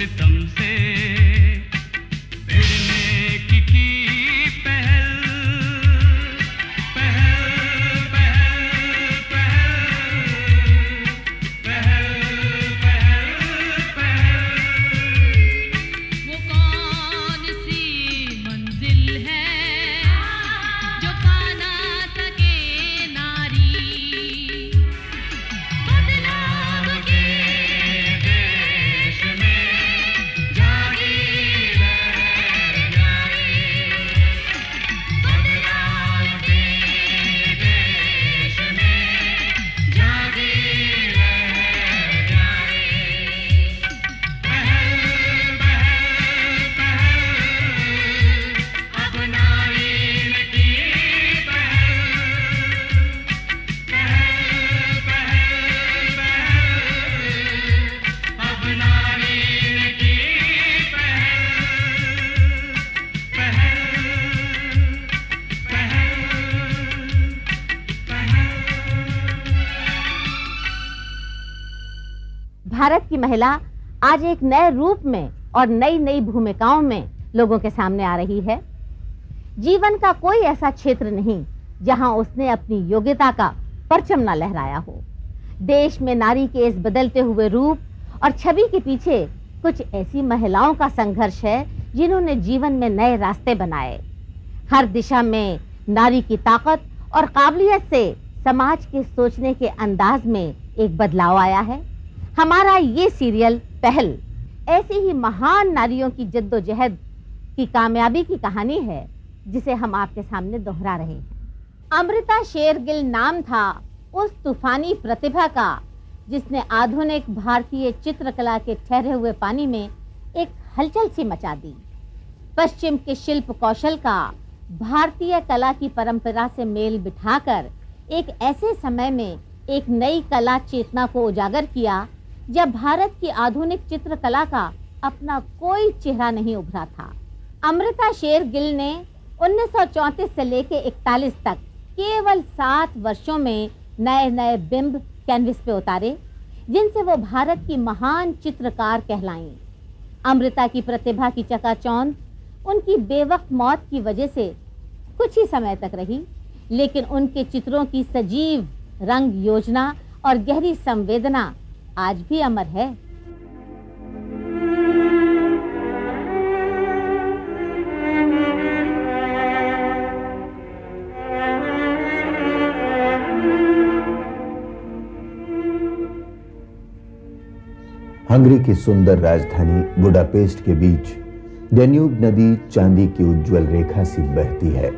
सितम से भिड़ने की पहल पहल पहल पहल पहल पहल पहल। वो कौन सी मंजिल है जो पा ना सके नारी, बदलाव के देश में जागी लहर न्यारी, बदलाव के देश में जागी लहर न्यारी। पहल पहल पहल अपनाई की पहल पहल पहल पहल अपनाई की पहल पहल पहल। भारत की महिला आज एक नए रूप में और नई नई भूमिकाओं में लोगों के सामने आ रही है। जीवन का कोई ऐसा क्षेत्र नहीं जहां उसने अपनी योग्यता का परचम न लहराया हो। देश में नारी के इस बदलते हुए रूप और छवि के पीछे कुछ ऐसी महिलाओं का संघर्ष है जिन्होंने जीवन में नए रास्ते बनाए। हर दिशा में नारी की ताकत और काबिलियत से समाज के सोचने के अंदाज में एक बदलाव आया है। हमारा ये सीरियल पहल ऐसी ही महान नारियों की जद्दोजहद की कामयाबी की कहानी है जिसे हम आपके सामने दोहरा रहे हैं। अमृता शेरगिल नाम था उस तूफानी प्रतिभा का जिसने आधुनिक भारतीय चित्रकला के ठहरे हुए पानी में एक हलचल सी मचा दी। पश्चिम के शिल्प कौशल का भारतीय कला की परंपरा से मेल बिठाकर एक ऐसे समय में एक नई कला चेतना को उजागर किया जब भारत की आधुनिक चित्रकला का अपना कोई चेहरा नहीं उभरा था। अमृता शेरगिल ने 1934 से लेकर 41 तक केवल 7 वर्षों में नए नए बिंब कैनवस पे उतारे जिनसे वो भारत की महान चित्रकार कहलाईं। अमृता की प्रतिभा की चकाचौंध उनकी बेवक्त मौत की वजह से कुछ ही समय तक रही, लेकिन उनके चित्रों की सजीव रंग योजना और गहरी संवेदना आज भी अमर है। हंगरी की सुंदर राजधानी बुडापेस्ट के बीच डेन्यूब नदी चांदी की उज्जवल रेखा सी बहती है।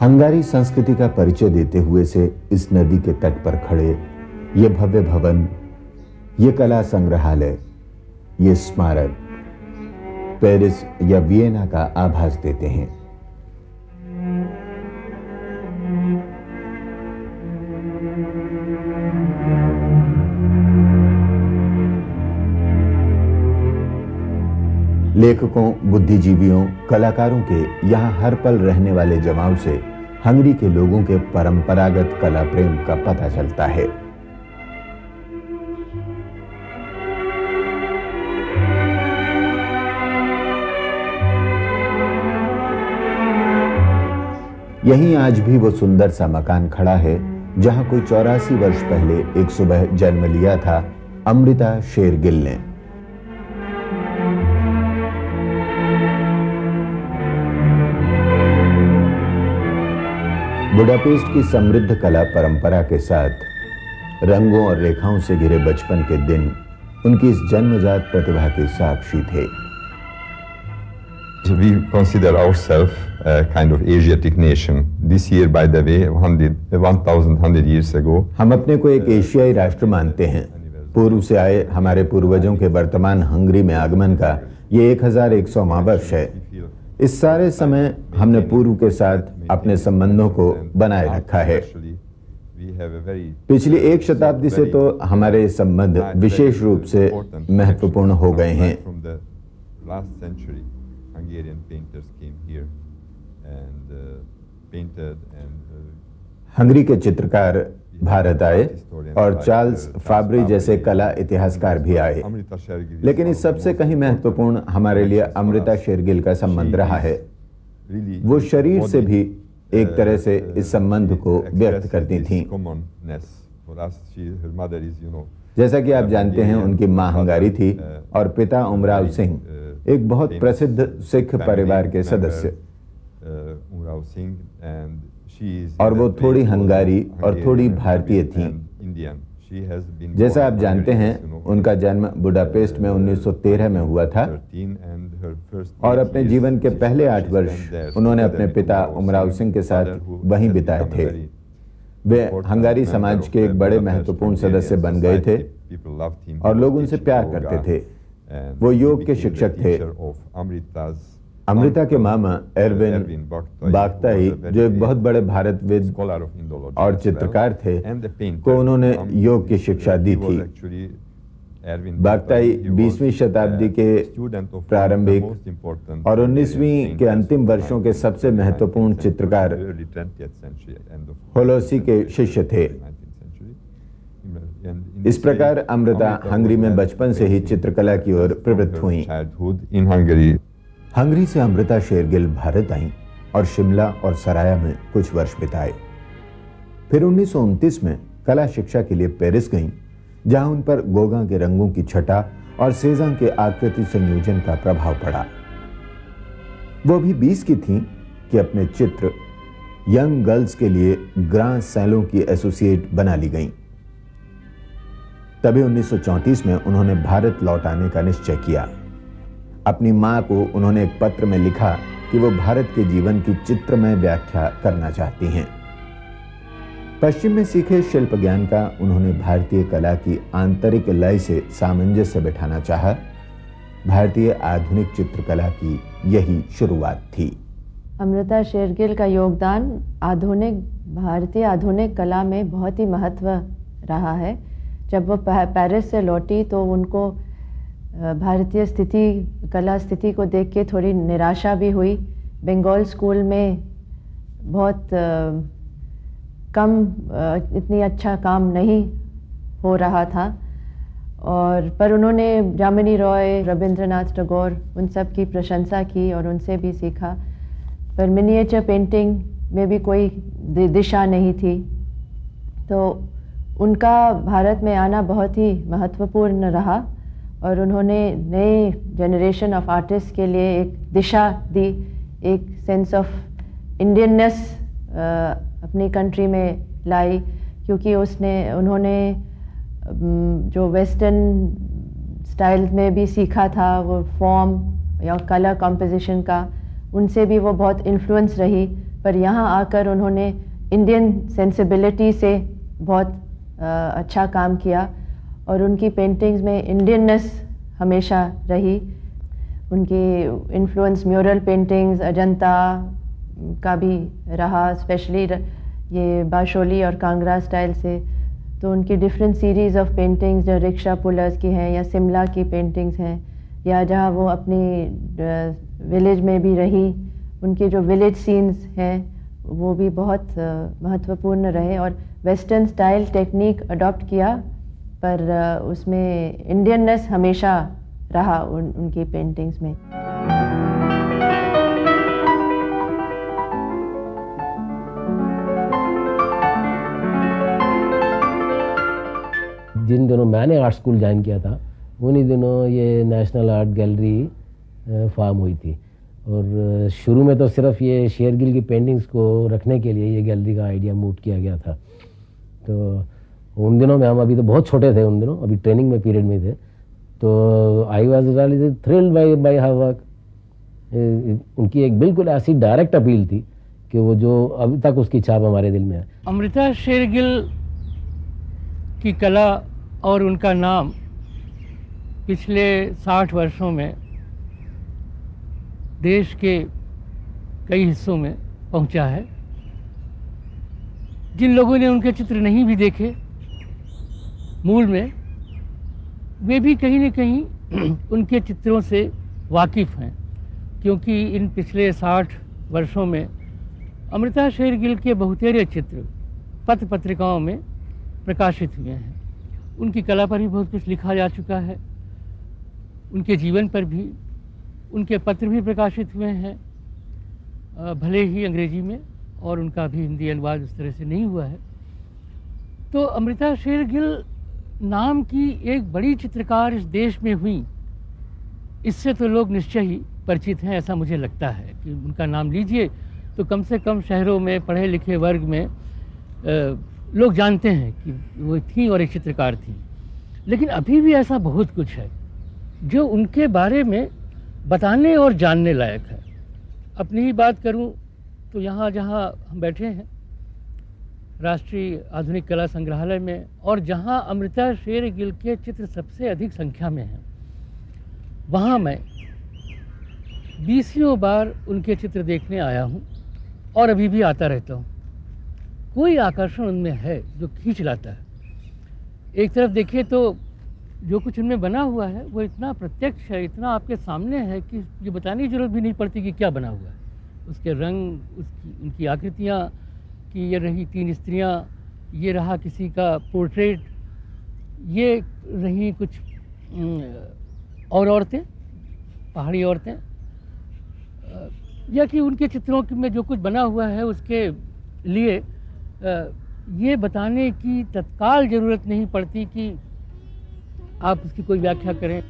हंगारी संस्कृति का परिचय देते हुए से इस नदी के तट पर खड़े ये भव्य भवन, ये कला संग्रहालय, ये स्मारक पेरिस या वियना का आभास देते हैं। लेखकों, बुद्धिजीवियों, कलाकारों के यहाँ हर पल रहने वाले जमाव से हंगरी के लोगों के परंपरागत कला प्रेम का पता चलता है। यहीं आज भी वो सुंदर सा मकान खड़ा है जहां कोई 84 वर्ष पहले एक सुबह जन्म लिया था अमृता शेरगिल ने। बुडापेस्ट की समृद्ध कला परंपरा के साथ रंगों और रेखाओं से घिरे बचपन के दिन उनकी इस जन्मजात प्रतिभा के साक्षी थे। We consider ourselves a kind of Asiatic nation. This year, by the way, 1,100 years ago. हम अपने को एक एशियाई राष्ट्र मानते हैं। पूर्व से आए हमारे पूर्वजों के वर्तमान हंगरी में आगमन का ये 1100वां वर्ष है। इस सारे समय हमने पूर्व के साथ अपने संबंधों को बनाए रखा है। पिछली एक शताब्दी से तो हमारे संबंध विशेष रूप से महत्वपूर्ण हो गए हैं। हंगरी के चित्रकार भारत आए और चार्ल्स फाब्री जैसे कला इतिहासकार भी आए, लेकिन इस सबसे कहीं महत्वपूर्ण हमारे लिए अमृता शेरगिल का संबंध रहा है। वो शरीर से भी एक तरह से इस संबंध को व्यक्त करती थीं। जैसा कि आप जानते हैं, उनकी मां हंगारी थी और पिता उमराव सिंह एक बहुत प्रसिद्ध सिख परिवार के सदस्य, और वो थोड़ी हंगारी और थोड़ी भारतीय थीं। जैसा आप जानते हैं, उनका जन्म बुडापेस्ट में 1913 में हुआ था और अपने जीवन के पहले 8 वर्ष उन्होंने अपने पिता उमराव सिंह के साथ वहीं बिताए थे। वे हंगारी समाज के एक बड़े महत्वपूर्ण सदस्य बन गए थे और लोग उनसे प्यार करते थे। वो योग के शिक्षक थे। अमृता के मामा एरविन बागताई, जो एक बहुत बड़े भारतविद और चित्रकार थे, को उन्होंने योग की शिक्षा दी थी। बागताई 20वीं शताब्दी के प्रारंभिक और 19वीं के अंतिम वर्षों के सबसे महत्वपूर्ण चित्रकार होलोसी के शिष्य थे। इस प्रकार अमृता हंगरी में बचपन से ही चित्रकला की ओर प्रवृत्त हुई। हंगरी से अमृता शेरगिल भारत आईं और शिमला और सराया में कुछ वर्ष बिताए। फिर 1929 में कला शिक्षा के लिए पेरिस गईं, जहां उन पर गोगा के रंगों की छटा और सेजां के आकृति संयोजन का प्रभाव पड़ा। वो भी 20 की थीं कि अपने चित्र यंग गर्ल्स के लिए ग्रां सैलों की एसोसिएट बना ली गईं। तभी 1934 में उन्होंने भारत लौट आने का निश्चय किया। अपनी मां को उन्होंने एक पत्र में लिखा कि वो भारत के जीवन की चित्रमय व्याख्या करना चाहती हैं। पश्चिम में सीखे शिल्प ज्ञान का उन्होंने भारतीय कला की आंतरिक लय से सामंजस्य बिठाना चाहा। भारतीय आधुनिक चित्रकला की यही शुरुआत थी। अमृता शेरगिल का योगदान भारतीय आधुनिक कला में बहुत ही महत्व रहा है। जब वो पेरिस से लौटी तो उनको भारतीय कला स्थिति को देख के थोड़ी निराशा भी हुई। बंगाल स्कूल में बहुत कम इतनी अच्छा काम नहीं हो रहा था, पर उन्होंने जामिनी रॉय, रविंद्रनाथ टैगोर, उन सब की प्रशंसा की और उनसे भी सीखा। पर मिनिएचर पेंटिंग में भी कोई दिशा नहीं थी, तो उनका भारत में आना बहुत ही महत्वपूर्ण रहा और उन्होंने नए जनरेशन ऑफ आर्टिस्ट के लिए एक दिशा दी, एक सेंस ऑफ इंडियननेस अपनी कंट्री में लाई, क्योंकि उन्होंने जो वेस्टर्न स्टाइल में भी सीखा था, वो फॉर्म या कलर कॉम्पोजिशन का, उनसे भी वो बहुत इन्फ्लुएंस रही। पर यहाँ आकर उन्होंने इंडियन सेंसिबिलिटी से बहुत अच्छा काम किया और उनकी पेंटिंग्स में इंडियननेस हमेशा रही। उनकी इन्फ्लुएंस म्यूरल पेंटिंग्स अजंता का भी रहा, स्पेशली ये बाशोली और कांगड़ा स्टाइल से। तो उनकी डिफरेंट सीरीज़ ऑफ पेंटिंग्स जो रिक्शा पुलर्स की हैं या शिमला की पेंटिंग्स हैं, या जहाँ वो अपनी विलेज में भी रही, उनके जो विलेज सीन्स हैं वो भी बहुत महत्वपूर्ण रहे। और वेस्टर्न स्टाइल टेक्निक अडॉप्ट किया, पर उसमें इंडियननेस हमेशा रहा उनकी पेंटिंग्स में। जिन दिनों मैंने आर्ट स्कूल ज्वाइन किया था, उन्हीं दिनों ये नेशनल आर्ट गैलरी फॉर्म हुई थी। और शुरू में तो सिर्फ ये शेरगिल की पेंटिंग्स को रखने के लिए ये गैलरी का आइडिया मूव किया गया था। तो उन दिनों में हम अभी तो बहुत छोटे थे, उन दिनों अभी ट्रेनिंग में पीरियड में थे, तो I was really thrilled bye her work. उनकी एक बिल्कुल ऐसी डायरेक्ट अपील थी कि वो जो अभी तक उसकी छाप हमारे दिल में है। अमृता शेरगिल की कला और उनका नाम पिछले 60 वर्षों में देश के कई हिस्सों में पहुंचा है। जिन लोगों ने उनके चित्र नहीं भी देखे मूल में, वे भी कहीं न कहीं उनके चित्रों से वाकिफ़ हैं, क्योंकि इन पिछले 60 वर्षों में अमृता शेरगिल के बहुतेरे चित्र पत्र पत्रिकाओं में प्रकाशित हुए हैं। उनकी कला पर भी बहुत कुछ लिखा जा चुका है, उनके जीवन पर भी, उनके पत्र भी प्रकाशित हुए हैं, भले ही अंग्रेजी में, और उनका भी हिंदी अनुवाद उस तरह से नहीं हुआ है। तो अमृता शेरगिल नाम की एक बड़ी चित्रकार इस देश में हुई, इससे तो लोग निश्चय ही परिचित हैं, ऐसा मुझे लगता है कि उनका नाम लीजिए तो कम से कम शहरों में पढ़े लिखे वर्ग में लोग जानते हैं कि वो थी और एक चित्रकार थी। लेकिन अभी भी ऐसा बहुत कुछ है जो उनके बारे में बताने और जानने लायक है। अपनी ही बात करूं तो यहाँ जहाँ हम बैठे हैं, राष्ट्रीय आधुनिक कला संग्रहालय में, और जहाँ अमृता शेरगिल के चित्र सबसे अधिक संख्या में हैं, वहाँ मैं 20 बार उनके चित्र देखने आया हूँ और अभी भी आता रहता हूँ। कोई आकर्षण उनमें है जो खींच लाता है। एक तरफ देखिए तो जो कुछ उनमें बना हुआ है वो इतना प्रत्यक्ष है, इतना आपके सामने है कि ये बताने की जरूरत भी नहीं पड़ती कि क्या बना हुआ है। उसके रंग, उनकी आकृतियाँ, कि ये रही 3 स्त्रियाँ, ये रहा किसी का पोर्ट्रेट, ये रही कुछ और औरतें, पहाड़ी औरतें, या कि उनके चित्रों में जो कुछ बना हुआ है उसके लिए ये बताने की तत्काल ज़रूरत नहीं पड़ती कि आप उसकी कोई व्याख्या करें।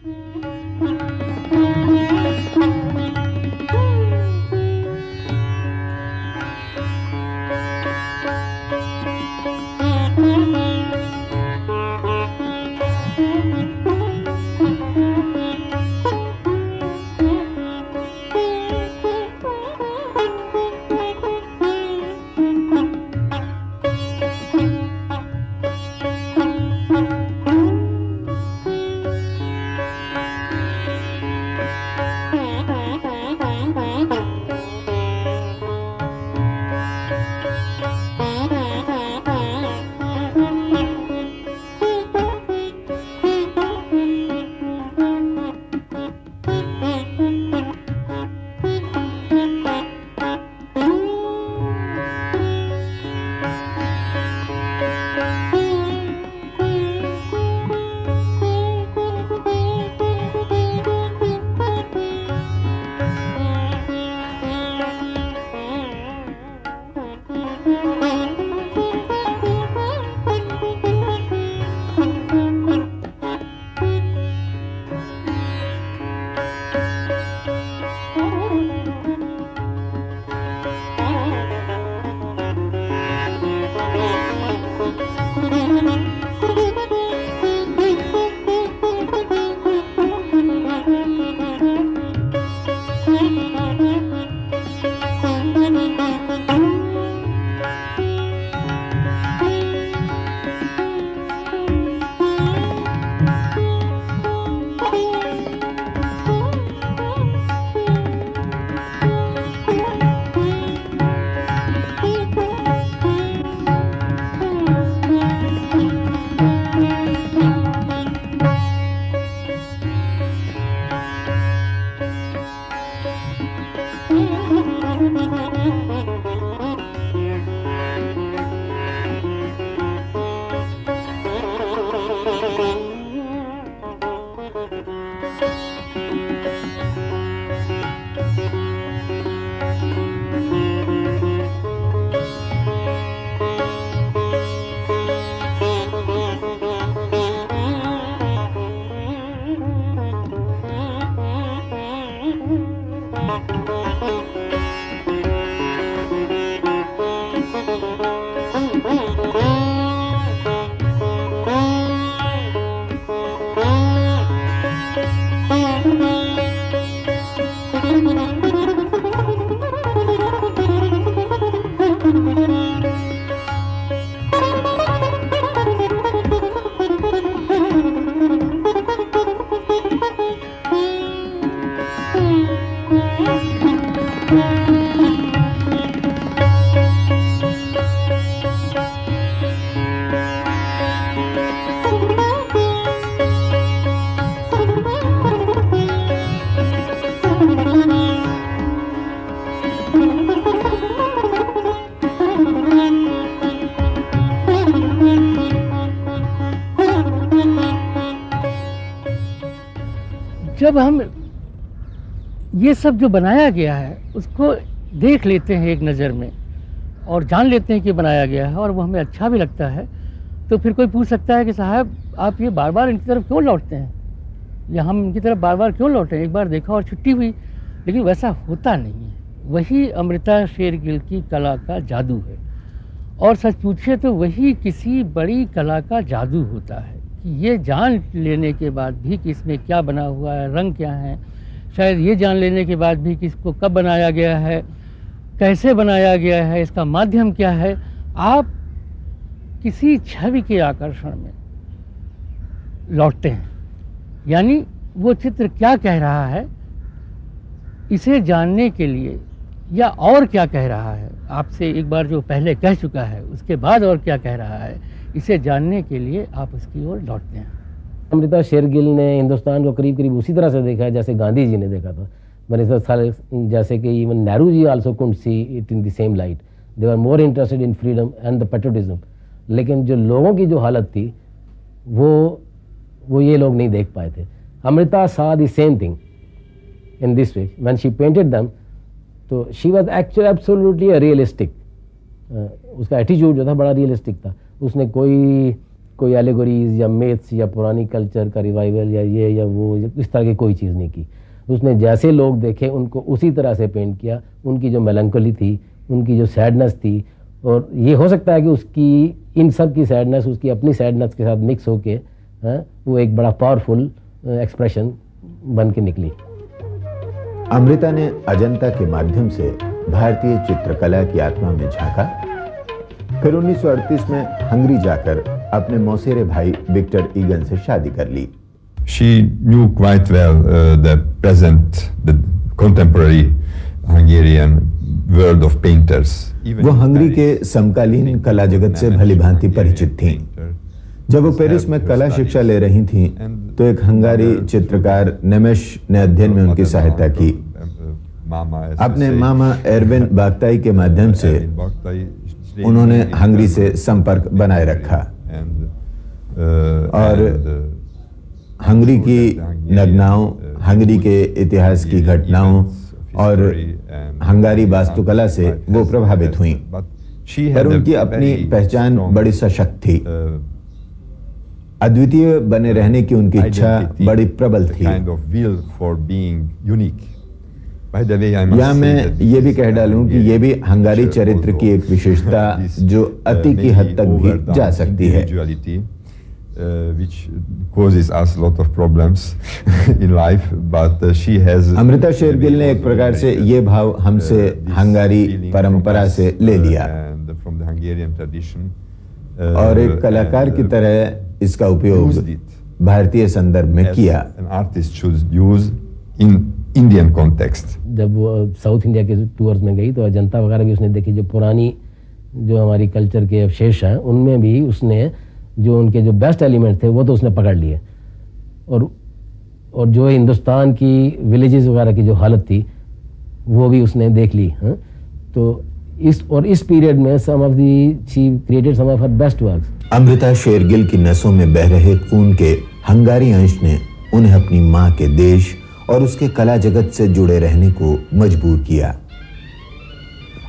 जब हम ये सब जो बनाया गया है उसको देख लेते हैं एक नज़र में और जान लेते हैं कि बनाया गया है और वो हमें अच्छा भी लगता है, तो फिर कोई पूछ सकता है कि साहब आप ये बार बार इनकी तरफ क्यों लौटते हैं, या हम इनकी तरफ बार बार क्यों लौटे, एक बार देखा और छुट्टी हुई। लेकिन वैसा होता नहीं है। वही अमृता शेरगिल की कला का जादू है, और सच पूछे तो वही किसी बड़ी कला का जादू होता है कि ये जान लेने के बाद भी कि इसमें क्या बना हुआ है, रंग क्या है, शायद ये जान लेने के बाद भी कि इसको कब बनाया गया है, कैसे बनाया गया है, इसका माध्यम क्या है, आप किसी छवि के आकर्षण में लौटते हैं। यानी वो चित्र क्या कह रहा है इसे जानने के लिए, या और क्या कह रहा है, आपसे एक बार जो पहले कह चुका है उसके बाद और क्या कह रहा है, इसे जानने के लिए आप उसकी ओर लौटते हैं। अमृता शेरगिल ने हिंदुस्तान को करीब करीब उसी तरह से देखा है जैसे गांधी जी ने देखा था। जैसे कि even Nehru ji also couldn't see it in the same light, they were more interested in freedom and the patriotism. लेकिन जो लोगों की जो हालत थी वो ये लोग नहीं देख पाए थे। Amrita saw the same thing in this way when she painted them, तो she was actually absolutely a realistic, उसका एटीट्यूड जो था बड़ा रियलिस्टिक था। उसने कोई एलेगोरीज या मेथ्स या पुरानी कल्चर का रिवाइवल या ये या वो इस तरह की कोई चीज़ नहीं की। उसने जैसे लोग देखे उनको उसी तरह से पेंट किया, उनकी जो मेलंकोली थी, उनकी जो सैडनेस थी, और ये हो सकता है कि उसकी इन सब की सैडनेस उसकी अपनी सैडनेस के साथ मिक्स होके वो एक बड़ा पावरफुल एक्सप्रेशन बन के निकली। अमृता ने अजंता के माध्यम से भारतीय चित्रकला की आत्मा में झांका। फिर 1938 में हंगरी जाकर अपने मौसेरे भाई विक्टर ईगन से शादी कर ली। She knew quite well the contemporary Hungarian world of painters. वो हंगरी के समकालीन कला जगत से भलीभांति परिचित थीं। जब वो पेरिस में कला शिक्षा ले रही थीं, तो एक हंगारी चित्रकार नेमेश ने अध्ययन में उनकी सहायता की। अपने मामा एरविन बागताई के माध्यम से उन्होंने हंगरी से संपर्क बनाए रखा और हंगरी की नग्नाओं, हंगरी के इतिहास की घटनाओं और हंगारी वास्तुकला से वो प्रभावित हुईं। पर उनकी अपनी पहचान बड़ी सशक्त थी। अद्वितीय बने रहने की उनकी इच्छा बड़ी प्रबल थी। या मैं ये भी कह डालूं कि ये भी हंगारी चरित्र की एक विशेषता जो अति की हद तक भी जा सकती है। अमृता शेरगिल ने एक प्रकार से ये भाव हमसे हंगारी परंपरा से ले लिया और एक कलाकार की तरह इसका उपयोग भारतीय संदर्भ में किया। Indian context. जब वो साउथ इंडिया के टूर्स में गई तो अजंता वगैरह भी उसने देखी, जो पुरानी जो हमारी कल्चर के अवशेष हैं उनमें भी उसने जो उनके जो बेस्ट एलिमेंट थे वो तो उसने पकड़ लिए, और जो हिंदुस्तान की विलेजेस वगैरह की जो हालत थी वो भी उसने देख ली। तो इस पीरियड में she created some of her best works. Amrita Shergil की नसों में बह रहे खून के हंगारी अंश ने उन्हें अपनी मां के देश और उसके कला जगत से जुड़े रहने को मजबूर किया।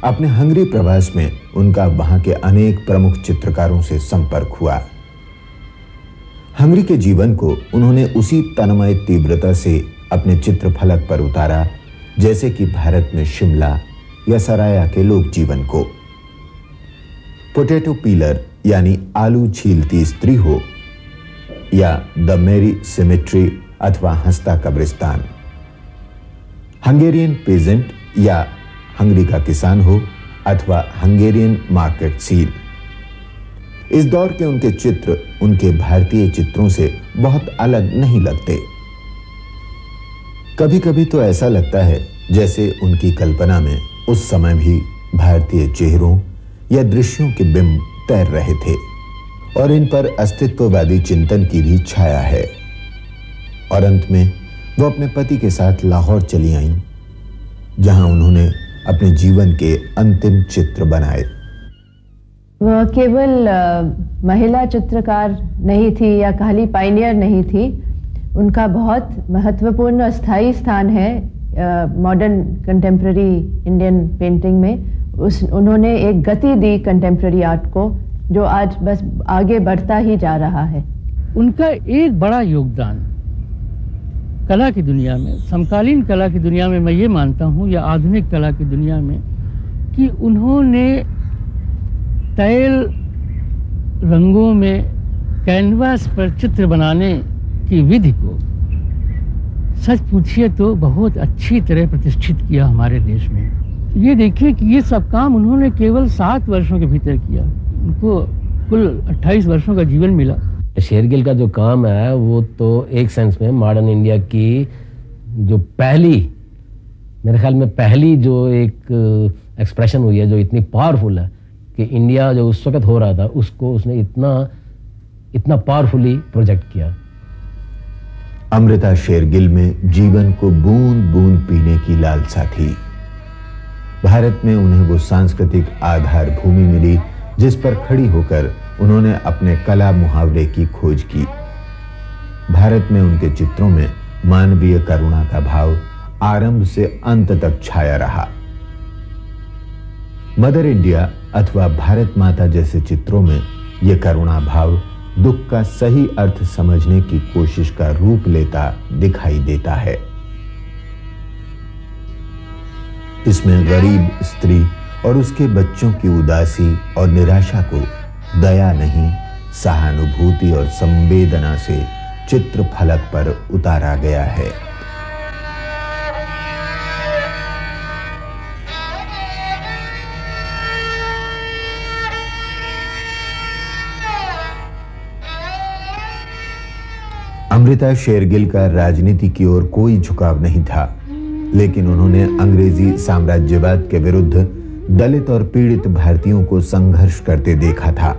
अपने हंगरी प्रवास में उनका वहां के अनेक प्रमुख चित्रकारों से संपर्क हुआ। हंगरी के जीवन को उन्होंने उसी तन्मय तीव्रता से अपने चित्रफलक पर उतारा जैसे कि भारत में शिमला या सराया के लोक जीवन को। पोटैटो पीलर यानी आलू छीलती स्त्री हो या द मेरी सिमेट्री अथवा हंसता कब्रिस्तान, हंगेरियन पेजेंट या हंगरी का किसान हो अथवा हंगेरियन मार्केट सील, इस दौर के उनके चित्र उनके भारतीय चित्रों से बहुत अलग नहीं लगते। कभी कभी तो ऐसा लगता है जैसे उनकी कल्पना में उस समय भी भारतीय चेहरों या दृश्यों के बिंब तैर रहे थे और इन पर अस्तित्ववादी चिंतन की भी छाया है। और अंत में वो अपने पति के साथ लाहौर चली आईं, जहां उन्होंने अपने जीवन के अंतिम चित्र बनाए। वह केवल महिला चित्रकार नहीं थी या खाली पायनियर नहीं थी, उनका बहुत महत्वपूर्ण और स्थायी स्थान है मॉडर्न कंटेम्प्रेरी इंडियन पेंटिंग में। उन्होंने एक गति दी कंटेम्प्रेरी आर्ट को, जो आज बस आगे बढ़ता ही जा रहा है। उनका एक बड़ा योगदान कला की दुनिया में, समकालीन कला की दुनिया में मैं ये मानता हूँ, या आधुनिक कला की दुनिया में, कि उन्होंने तैल रंगों में कैनवास पर चित्र बनाने की विधि को सच पूछिए तो बहुत अच्छी तरह प्रतिष्ठित किया हमारे देश में। ये देखिए कि ये सब काम उन्होंने केवल 7 वर्षों के भीतर किया। उनको कुल 28 वर्षों का जीवन मिला। शेरगिल का जो काम है वो तो एक सेंस में मॉडर्न इंडिया की जो पहली, मेरे ख्याल में पहली जो एक एक्सप्रेशन हुई है जो इतनी पावरफुल है कि इंडिया जो उस वक्त हो रहा था उसको उसने इतना पावरफुली प्रोजेक्ट किया। अमृता शेरगिल में जीवन को बूंद बूंद पीने की लालसा थी। भारत में उन्हें वो सांस्कृतिक आधार भूमि मिली जिस पर खड़ी होकर उन्होंने अपने कला मुहावरे की खोज की। भारत में उनके चित्रों में मानवीय करुणा का भाव आरंभ से अंत तक छाया रहा। मदर इंडिया अथवा भारत माता जैसे चित्रों में यह करुणा भाव दुख का सही अर्थ समझने की कोशिश का रूप लेता दिखाई देता है। इसमें गरीब स्त्री और उसके बच्चों की उदासी और निराशा को दया नहीं, सहानुभूति और संवेदना से चित्र फलक पर उतारा गया है। अमृता शेरगिल का राजनीति की ओर कोई झुकाव नहीं था, लेकिन उन्होंने अंग्रेजी साम्राज्यवाद के विरुद्ध दलित और पीड़ित भारतीयों को संघर्ष करते देखा था।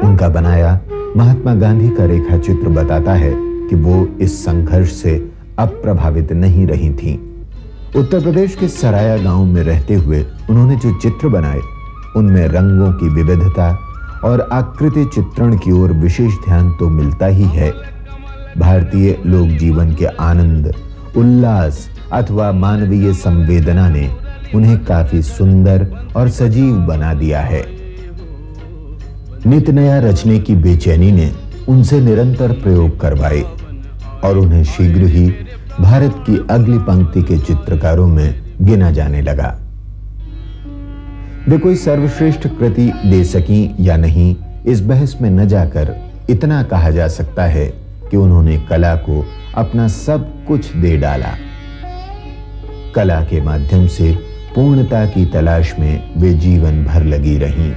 उनका बनाया महात्मा गांधी का रेखा चित्र बताता है कि वो इस संघर्ष से अप्रभावित नहीं रही थीं। उत्तर प्रदेश के सराया गांव में रहते हुए उन्होंने जो चित्र बनाए उनमें रंगों की विविधता और आकृति चित्रण की ओर विशेष ध्यान तो मिलता ही है। भारतीय लोक जीवन के आनंद, उल्लास अथवा मानवीय संवेदना ने उन्हें काफी सुंदर और सजीव बना दिया है। नित नया रचने की बेचैनी ने उनसे निरंतर प्रयोग करवाए और उन्हें शीघ्र ही भारत की अगली पंक्ति के चित्रकारों में गिना जाने लगा। वे कोई सर्वश्रेष्ठ कृति दे सकी या नहीं, इस बहस में न जाकर इतना कहा जा सकता है कि उन्होंने कला को अपना सब कुछ दे डाला। कला के माध्यम से पूर्णता की तलाश में वे जीवन भर लगी रहीं।